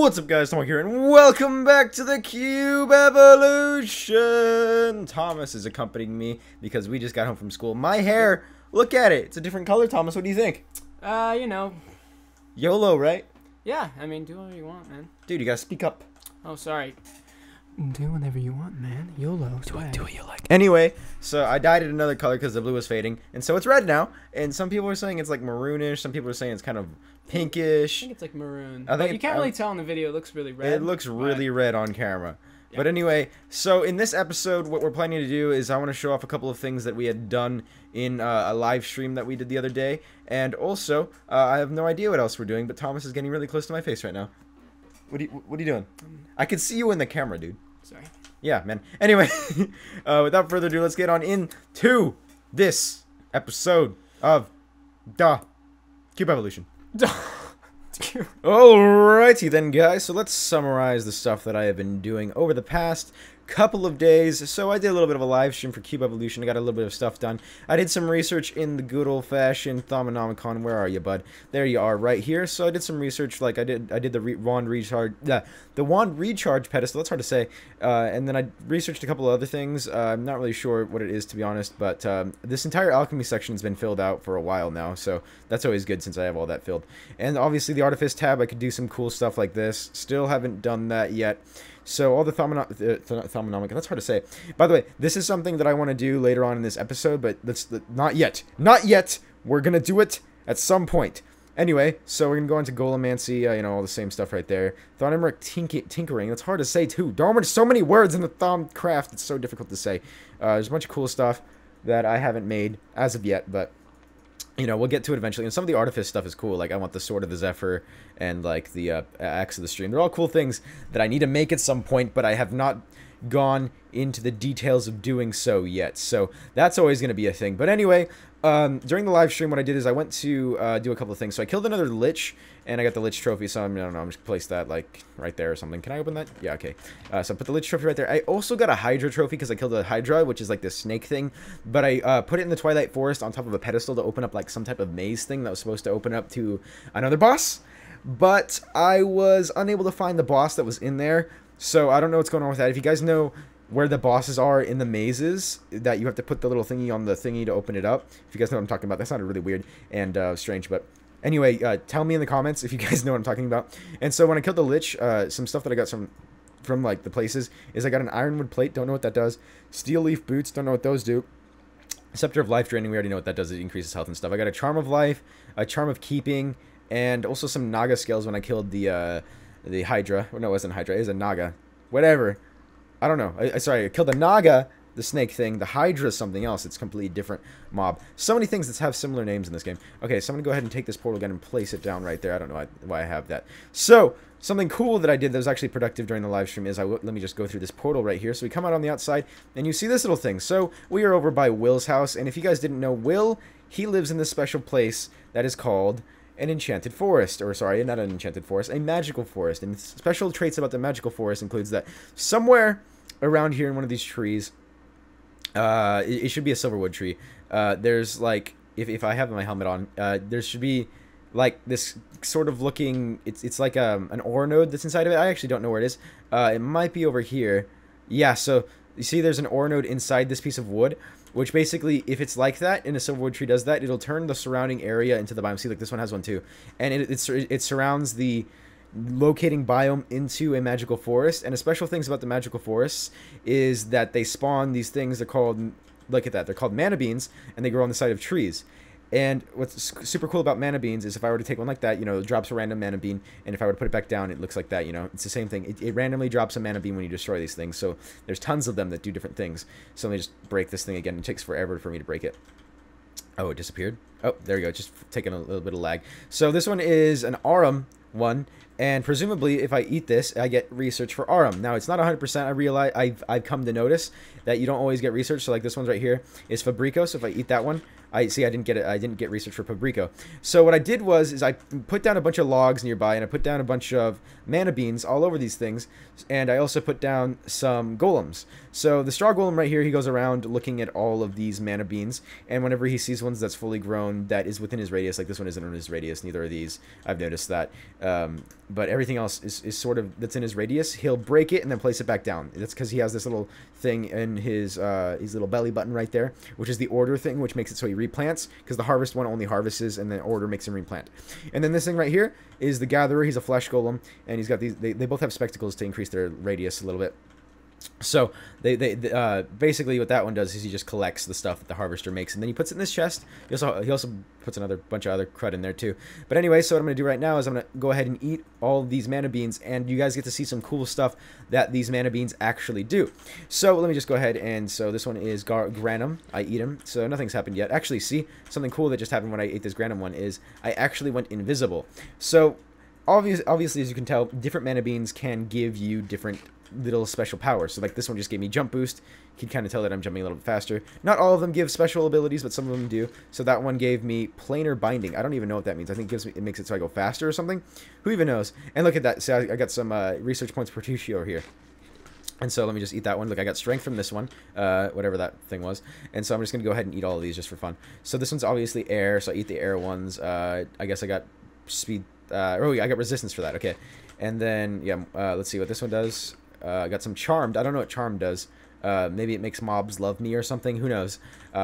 What's up, guys? ThatOneTomahawk here, and welcome back to the Cube Evolution! Thomas is accompanying me because we just got home from school. My hair, look at it. It's a different color, Thomas. What do you think? You know. YOLO, right? Yeah, I mean, do whatever you want, man. Dude, you gotta speak up. Oh, sorry. Do whatever you want, man. YOLO. Do what you like. Anyway, so I dyed it another color because the blue was fading, and so it's red now. And some people are saying it's like maroonish. Some people are saying it's kind of pinkish. I think it's like maroon. I think you can't really tell in the video. It looks really red. It looks really red on camera. Yeah. But anyway, so in this episode, what we're planning to do is I want to show off a couple of things that we had done in a live stream that we did the other day. And also, I have no idea what else we're doing, but Thomas is getting really close to my face right now. What are you doing? I can see you in the camera, dude. Sorry. Yeah, man. Anyway, without further ado, let's get on into this episode of the Cube Evolution. Alrighty then, guys, so let's summarize the stuff that I have been doing over the past couple of days. So I did a little bit of a live stream for Cube Evolution. I got a little bit of stuff done. I did some research in the good old-fashioned Thaumcraft. Where are you, bud? There you are, right here. So I did some research, like I did the wand recharge, the wand recharge pedestal. That's hard to say. And then I researched a couple of other things. I'm not really sure what it is, to be honest, but this entire alchemy section has been filled out for a while now, so that's always good since I have all that filled. And obviously the artifice tab, I could do some cool stuff like this. Still haven't done that yet. So all the Thaumcraft, that's hard to say. By the way, this is something that I want to do later on in this episode, but that's not yet. Not yet. We're going to do it at some point. Anyway, so we're going to go into Golemancy, you know, all the same stuff right there. Thaumcraft tinkering, that's hard to say too. Darn, so many words in the Thaumcraft, it's so difficult to say. There's a bunch of cool stuff that I haven't made as of yet, but you know, we'll get to it eventually. And some of the artifice stuff is cool. Like, I want the Sword of the Zephyr and, like, the Axe of the Stream. They're all cool things that I need to make at some point, but I have not gone into the details of doing so yet. So that's always going to be a thing. But anyway, during the live stream, what I did is I went to do a couple of things. So I killed another Lich, and I got the Lich trophy. So I don't know, I'm just place that, like, right there or something. Can I open that? Yeah, okay. So I put the Lich trophy right there. I also got a Hydra trophy because I killed a Hydra, which is like this snake thing. But I put it in the Twilight Forest on top of a pedestal to open up like some type of maze thing that was supposed to open up to another boss. But I was unable to find the boss that was in there. So I don't know what's going on with that. If you guys know where the bosses are in the mazes, that you have to put the little thingy on the thingy to open it up. If you guys know what I'm talking about, that sounded really weird and strange, but anyway, tell me in the comments if you guys know what I'm talking about. And so when I killed the Lich, some stuff that I got from like the places is I got an Ironwood plate, don't know what that does. Steel leaf boots, don't know what those do. Scepter of life draining, we already know what that does. It increases health and stuff. I got a charm of life, a charm of keeping, and also some Naga scales when I killed the Hydra. Well, no, it wasn't Hydra, it was a Naga. Whatever. I don't know. Sorry, I killed the Naga, the snake thing. The Hydra is something else. It's a completely different mob. So many things that have similar names in this game. Okay, so I'm going to go ahead and take this portal again and place it down right there. I don't know why I have that. So, something cool that I did that was actually productive during the live stream is, let me just go through this portal right here. So we come out on the outside, and you see this little thing. So, we are over by Will's house, and if you guys didn't know, Will, he lives in this special place that is called an enchanted forest, or sorry, not an enchanted forest, a magical forest. And special traits about the magical forest includes that somewhere around here in one of these trees, it should be a silverwood tree. There's like, if I have my helmet on, there should be like this sort of looking, it's like an ore node that's inside of it. I actually don't know where it is. It might be over here. Yeah, so you see there's an ore node inside this piece of wood, which basically, if it's like that, and a silverwood tree does that, it'll turn the surrounding area into the biome. See, like this one has one too. And it surrounds the locating biome into a magical forest. And the special things about the magical forests is that they spawn these things. They're called, look at that, they're called mana beans, and they grow on the side of trees. And what's super cool about mana beans is if I were to take one like that, you know, it drops a random mana bean, and if I were to put it back down, it looks like that, you know. It's the same thing. It randomly drops a mana bean when you destroy these things, so there's tons of them that do different things. So let me just break this thing again. It takes forever for me to break it. Oh, it disappeared? Oh, there we go. Just taking a little bit of lag. So this one is an Aurum one, and presumably if I eat this, I get research for Aurum. Now, it's not 100%. I realize I've come to notice that you don't always get research. So like this one's right here is Fabrico. So if I eat that one, I didn't get it. I didn't get research for Fabrico. So what I did was I put down a bunch of logs nearby, and I put down a bunch of mana beans all over these things, and I also put down some golems. So the straw golem right here, he goes around looking at all of these mana beans, and whenever he sees ones that's fully grown that is within his radius, like this one isn't in his radius, neither are these. I've noticed that. but everything else is sort of that's in his radius. He'll break it and then place it back down. That's because he has this little thing in his little belly button right there, which is the order thing, which makes it so he replants, because the harvest one only harvests and the order makes him replant. And then this thing right here is the gatherer. He's a flesh golem, and he's got these. They both have spectacles to increase their radius a little bit. So they basically what that one does is he just collects the stuff that the harvester makes, and then he puts it in this chest. He also puts another bunch of other crud in there too. But anyway, so what I'm gonna do right now is I'm gonna go ahead and eat all these mana beans, and you guys get to see some cool stuff that these mana beans actually do. So let me just go ahead, and so this one is Granum. I eat him, so nothing's happened yet. Actually, see, something cool that just happened when I ate this Granum one is I actually went invisible. So obviously, as you can tell, different mana beans can give you different little special powers. So like this one just gave me jump boost. You can kind of tell that I'm jumping a little bit faster. Not all of them give special abilities, but some of them do. So that one gave me planar binding. I don't even know what that means. I think it makes it so I go faster or something. Who even knows? And look at that. So I got some research points per Tushio here. And so let me just eat that one. Look, I got strength from this one, whatever that thing was. And so I'm just going to go ahead and eat all of these just for fun. So this one's obviously air, so I eat the air ones. I guess I got speed. Oh, yeah, I got resistance for that. Okay. And then, yeah, let's see what this one does. I got some charmed. I don't know what charm does. Maybe it makes mobs love me or something. Who knows?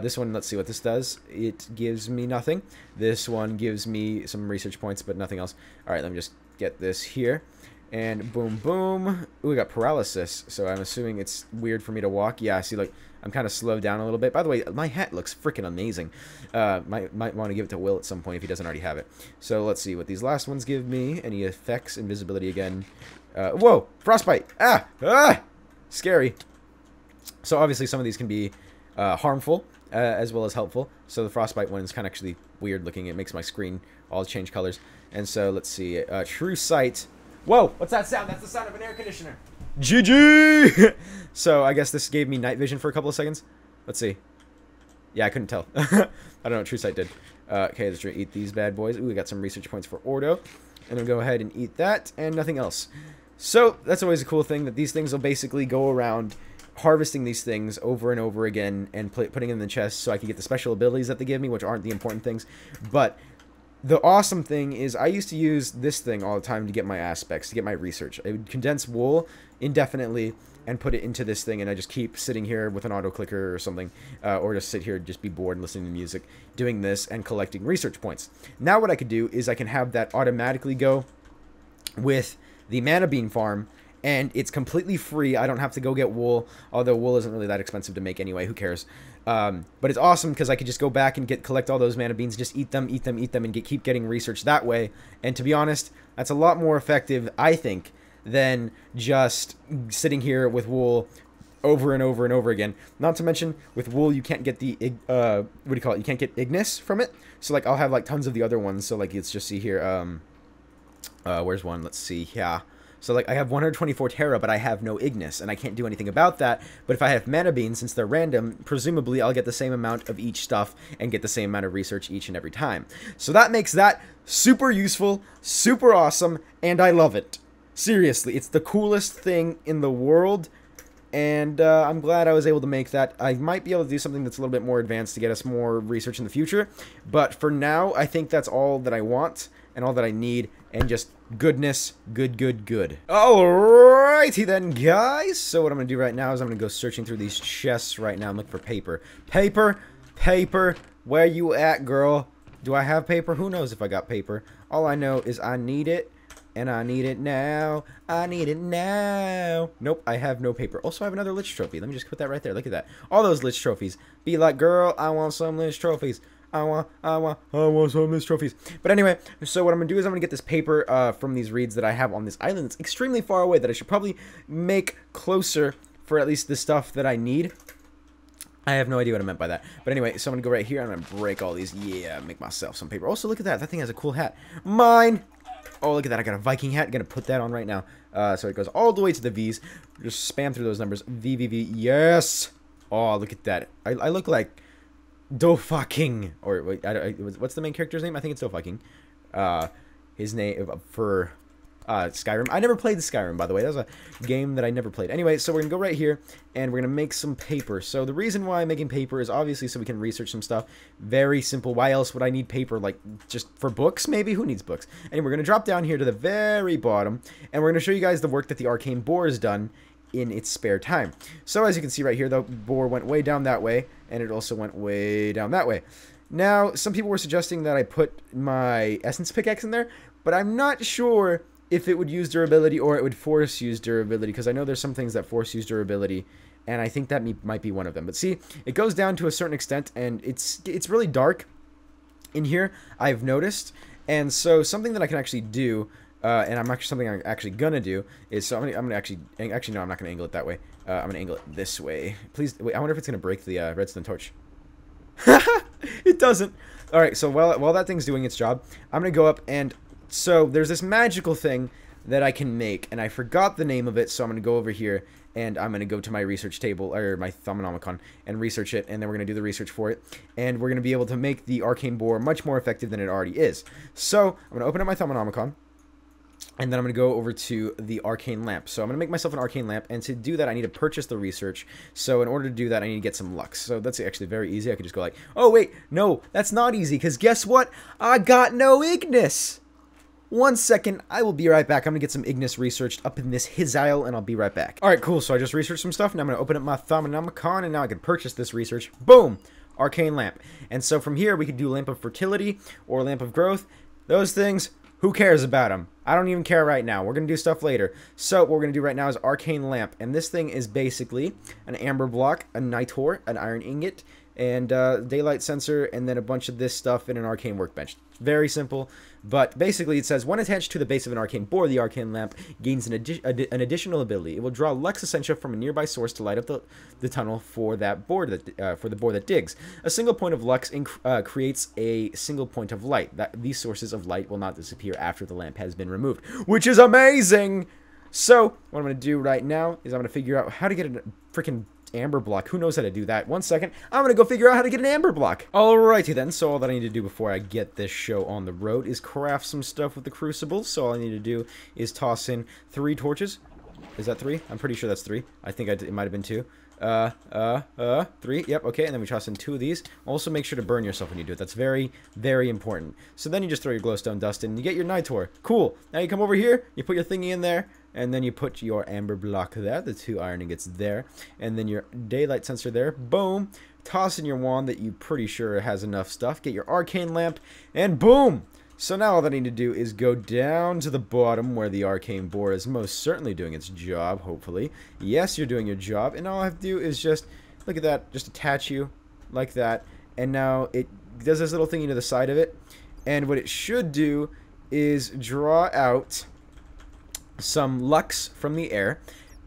This one, let's see what this does. It gives me nothing. This one gives me some research points, but nothing else. All right, let me just get this here. And boom, boom. Ooh, we got paralysis. So I'm assuming it's weird for me to walk. Yeah, see, like, I'm kind of slowed down a little bit. By the way, my hat looks freaking amazing. Might want to give it to Will at some point if he doesn't already have it. So let's see what these last ones give me. Any effects? Invisibility again. Whoa! Frostbite! Ah! Scary. So obviously some of these can be harmful as well as helpful. So the frostbite one is kind of actually weird looking. It makes my screen all change colors. And so let's see. True sight. Whoa! What's that sound? That's the sound of an air conditioner. GG! So I guess this gave me night vision for a couple of seconds. Let's see. Yeah, I couldn't tell. I don't know what true sight did. Okay, let's eat these bad boys. Ooh, we got some research points for Ordo. And then go ahead and eat that and nothing else. So that's always a cool thing, that these things will basically go around harvesting these things over and over again and putting in the chest so I can get the special abilities that they give me, which aren't the important things. But the awesome thing is I used to use this thing all the time to get my aspects, to get my research. I would condense wool indefinitely and put it into this thing, and I just keep sitting here with an auto clicker or something, or just sit here, just be bored and listening to music, doing this and collecting research points. Now what I could do is I can have that automatically go with the mana bean farm, and it's completely free. I don't have to go get wool, although wool isn't really that expensive to make anyway. Who cares? But it's awesome because I could just go back and collect all those mana beans, just eat them, and keep getting research that way. And to be honest, that's a lot more effective, I think, than just sitting here with wool over and over and over again. Not to mention, with wool, you can't get the, what do you call it? You can't get Ignis from it. So, like, I'll have, like, tons of the other ones. So, like, let's just see here. Where's one? Let's see. Yeah. So, like, I have 124 Terra, but I have no Ignis, and I can't do anything about that. But if I have Mana Beans, since they're random, presumably I'll get the same amount of each stuff and get the same amount of research each and every time. So that makes that super useful, super awesome, and I love it. Seriously, it's the coolest thing in the world, and I'm glad I was able to make that. I might be able to do something that's a little bit more advanced to get us more research in the future, but for now, I think that's all that I want and all that I need, and just goodness, good. Alrighty then, guys. So what I'm going to do right now is I'm going to go searching through these chests right now and look for paper. Paper, where you at, girl? Do I have paper? Who knows if I got paper? All I know is I need it. And I need it now. Nope, I have no paper. Also, I have another Lich Trophy. Let me just put that right there. Look at that. All those Lich Trophies. Be like, girl, I want some Lich Trophies. I want some Lich Trophies. But anyway, so what I'm going to do is I'm going to get this paper from these reeds that I have on this island. It's extremely far away that I should probably make closer for at least the stuff that I need. I have no idea what I meant by that. But anyway, so I'm going to go right here. I'm going to break all these. Yeah, make myself some paper. Also, look at that. That thing has a cool hat. Mine! Oh, look at that. I got a Viking hat. I'm going to put that on right now. So it goes all the way to the V's. Just spam through those numbers. V. Yes! Oh, look at that. I look like Doffucking. Or, wait, what's the main character's name? I think it's Doffucking. His name, for Skyrim. I never played the Skyrim, by the way. That was a game that I never played. Anyway, so we're going to go right here, and we're going to make some paper. So the reason why I'm making paper is obviously so we can research some stuff. Very simple. Why else would I need paper? Like, just for books, maybe? Who needs books? Anyway, we're going to drop down here to the very bottom, and we're going to show you guys the work that the Arcane Bore has done in its spare time. So as you can see right here, the boar went way down that way, and it also went way down that way. Now, some people were suggesting that I put my essence pickaxe in there, but I'm not sure if it would use durability or it would force use durability, because I know there's some things that force use durability, and I think that might be one of them. But see, it goes down to a certain extent, and it's really dark in here, I've noticed. And so something that I can actually do, and I'm actually gonna do is, so I'm gonna actually no, I'm not gonna angle it that way. I'm gonna angle it this way. Please wait. I wonder if it's gonna break the redstone torch. It doesn't. All right. So while that thing's doing its job, I'm gonna go up, and so there's this magical thing that I can make, and I forgot the name of it. So I'm gonna go over here, and I'm gonna go to my research table, or my Thaumcraft, and research it, and then we're gonna do the research for it, and we're gonna be able to make the Arcane Bore much more effective than it already is. So I'm gonna open up my Thaumcraft. And then I'm going to go over to the Arcane Lamp. So I'm going to make myself an Arcane Lamp, and to do that I need to purchase the research. So in order to do that I need to get some Lux. So that's actually very easy. I could just go like, oh wait, no, that's not easy, because guess what? I got no Ignis! 1 second, I will be right back. I'm going to get some Ignis researched up in this his aisle, and I'll be right back. Alright, cool. So I just researched some stuff, and I'm going to open up my Thaumcraft, and now I can purchase this research. Boom! Arcane Lamp. And so from here we could do Lamp of Fertility or Lamp of Growth. Those things, who cares about them? I don't even care right now. We're going to do stuff later. So what we're going to do right now is Arcane Lamp. And this thing is basically an amber block, a night ore, an iron ingot, and daylight sensor, and then a bunch of this stuff in an arcane workbench. Very simple, but basically it says, when attached to the base of an arcane bore, the arcane lamp gains an additional ability. It will draw Lux Essentia from a nearby source to light up the tunnel for that board for the board that digs. A single point of Lux creates a single point of light. These sources of light will not disappear after the lamp has been removed, which is amazing. So what I'm going to do right now is I'm going to figure out how to get a freaking amber block. Who knows how to do that? 1 second. I'm going to go figure out how to get an amber block. Alrighty then. So all that I need to do before I get this show on the road is craft some stuff with the crucible. So all I need to do is toss in 3 torches. Is that 3? I'm pretty sure that's 3. I think it might have been 2. 3. Yep, okay. And then we toss in 2 of these. Also make sure to burn yourself when you do it. That's very, very important. So then you just throw your glowstone dust in and you get your night ore. Cool. Now you come over here, you put your thingy in there, and then you put your amber block there, the 2 iron ingots there, and then your daylight sensor there. Boom. Toss in your wand that you pretty sure has enough stuff. Get your arcane lamp, and boom. So now all that I need to do is go down to the bottom where the Arcane Bore is most certainly doing its job, hopefully. Yes, you're doing your job, and all I have to do is just, look at that, just attach you like that, and now it does this little thingy to the side of it, and what it should do is draw out some Lux from the air,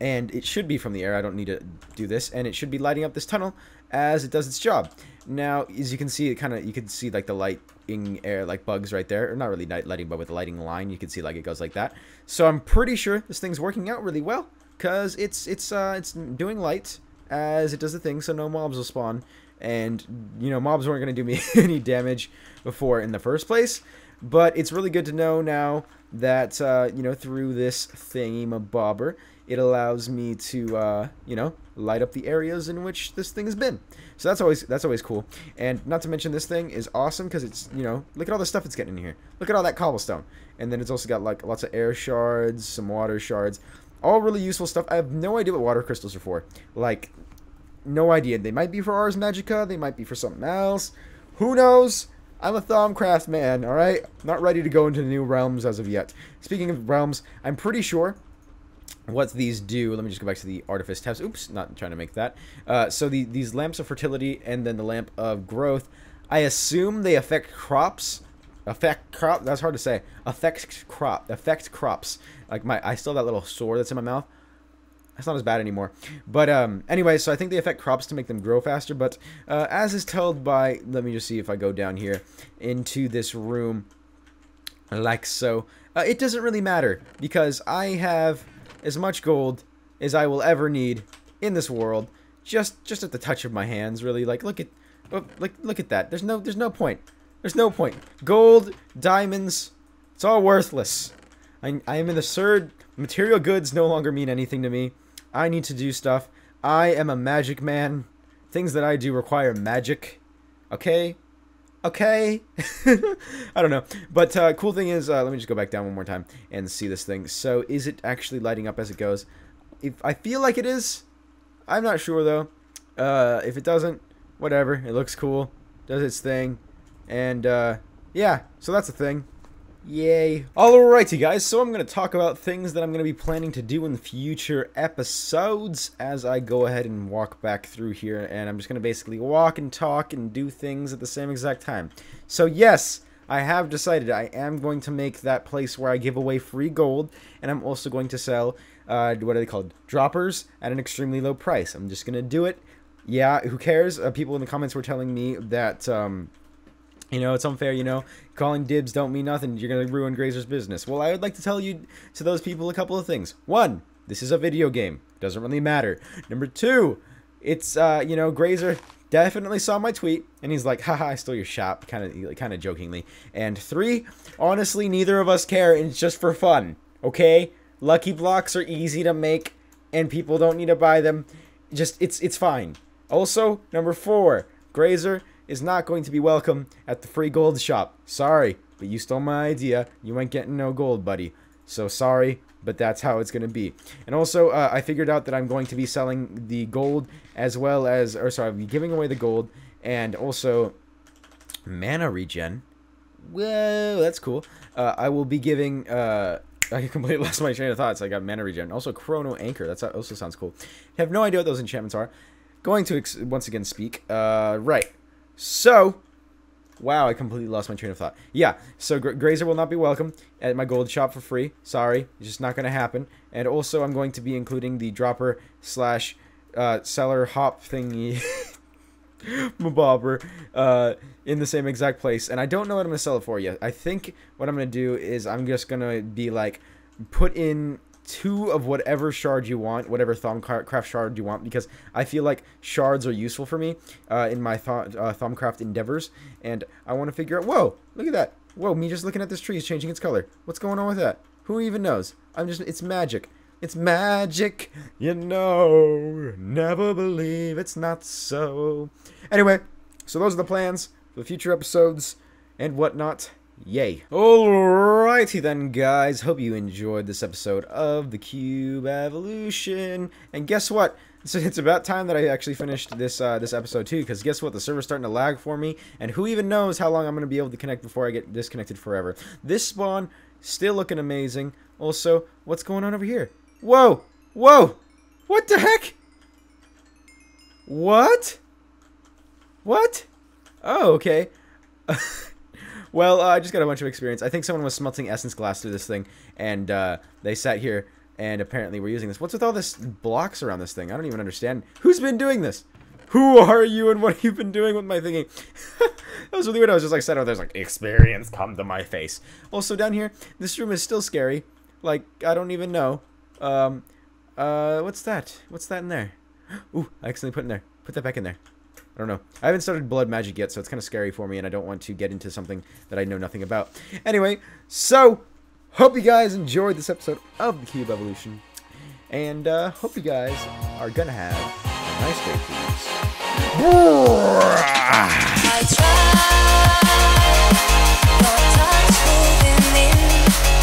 and it should be from the air, I don't need to do this, and it should be lighting up this tunnel as it does its job. Now, as you can see, you can see like the lighting air, like bugs right there, or not really lighting, but with the lighting line, you can see like it goes like that. So I'm pretty sure this thing's working out really well, because it's doing light as it does the thing, so no mobs will spawn, and you know, mobs weren't going to do me any damage before in the first place. But it's really good to know now that you know, through this thingy-mabobber, it allows me to you know, light up the areas in which this thing has been. So that's always cool. And not to mention, this thing is awesome because it's, you know, look at all the stuff it's getting in here. Look at all that cobblestone. And then it's also got like lots of air shards, some water shards, all really useful stuff. I have no idea what water crystals are for. Like, no idea. They might be for Ars Magica, they might be for something else. Who knows? I'm a Thaumcraft man, alright? Not ready to go into new realms as of yet. Speaking of realms, I'm pretty sure what these do, let me just go back to the artifice tabs. Oops, not trying to make that. So these lamps of fertility and then the lamp of growth, I assume they affect crops. That's hard to say. Affect crops. Like I still have that little sore that's in my mouth. That's not as bad anymore. But anyway, so I think they affect crops to make them grow faster. But as is told by, let me just see if I go down here into this room like so. It doesn't really matter because I have as much gold as I will ever need in this world, just at the touch of my hands. Really, like look at that. There's no point. There's no point. Gold, diamonds, it's all worthless. I am in the third. Material goods no longer mean anything to me. I need to do stuff. I am a magic man. Things that I do require magic. Okay? Okay? I don't know. But cool thing is, let me just go back down one more time and see this thing. So, is it actually lighting up as it goes? If I feel like it is. I'm not sure, though. If it doesn't, whatever. It looks cool. Does its thing. And, yeah. So, that's a thing. Yay. Alrighty guys, so I'm going to talk about things that I'm going to be planning to do in future episodes as I go ahead and walk back through here, and I'm just going to basically walk and talk and do things at the same exact time. So yes, I have decided I am going to make that place where I give away free gold, and I'm also going to sell, what are they called? Droppers at an extremely low price. I'm just going to do it. Yeah, who cares? People in the comments were telling me that, you know, it's unfair, you know, calling dibs don't mean nothing, you're going to ruin Grazer's business. Well, I would like to tell you, to those people, a couple of things. One, this is a video game. Doesn't really matter. Number two, it's, you know, Grazer definitely saw my tweet, and he's like, haha, I stole your shop, kind of jokingly. And three, honestly, neither of us care, and it's just for fun, okay? Lucky blocks are easy to make, and people don't need to buy them. Just, it's fine. Also, number four, Grazer is not going to be welcome at the free gold shop. Sorry, but you stole my idea. You ain't getting no gold, buddy. So sorry, but that's how it's going to be. And also, I figured out that I'm going to be selling the gold as well as, or sorry, I'll be giving away the gold and also mana regen. Whoa, that's cool. I will be giving, I completely lost my train of thought, so I got mana regen. Also, chrono anchor. That also sounds cool. I have no idea what those enchantments are. Going to, once again, speak. Right. So, wow, I completely lost my train of thought. Yeah, so Grazer will not be welcome at my gold shop for free. Sorry, it's just not going to happen. And also, I'm going to be including the dropper slash seller hop thingy, mabobber, in the same exact place. And I don't know what I'm going to sell it for yet. I think what I'm going to do is I'm just going to be like, put in 2 of whatever shard you want, whatever Thaumcraft shard you want, because I feel like shards are useful for me in my Thaumcraft endeavors, and I want to figure out, whoa, look at that, whoa, me just looking at this tree is changing its color. What's going on with that? Who even knows? It's magic. It's magic, you know, never believe it's not so. Anyway, so those are the plans for the future episodes and whatnot. Yay. Alrighty then, guys. Hope you enjoyed this episode of the Cube Evolution. And guess what? It's about time that I actually finished this this episode too, because guess what? The server's starting to lag for me, and who even knows how long I'm going to be able to connect before I get disconnected forever. This spawn, still looking amazing. Also, what's going on over here? Whoa! Whoa! What the heck? What? What? Oh, okay. Well, I just got a bunch of experience. I think someone was smelting essence glass through this thing, and they sat here, and apparently we're using this. What's with all this blocks around this thing? I don't even understand. Who's been doing this? Who are you, and what have you been doing with my thingy? That was really weird. I was just like, sat over there, like, experience, come to my face. Also, down here, this room is still scary. Like, I don't even know. What's that? What's that in there? Ooh, I accidentally put it in there. Put that back in there. I don't know. I haven't started blood magic yet, so it's kind of scary for me, and I don't want to get into something that I know nothing about. Anyway, so, hope you guys enjoyed this episode of the Cube Evolution, and hope you guys are gonna have a nice day. I try, your touch moving in.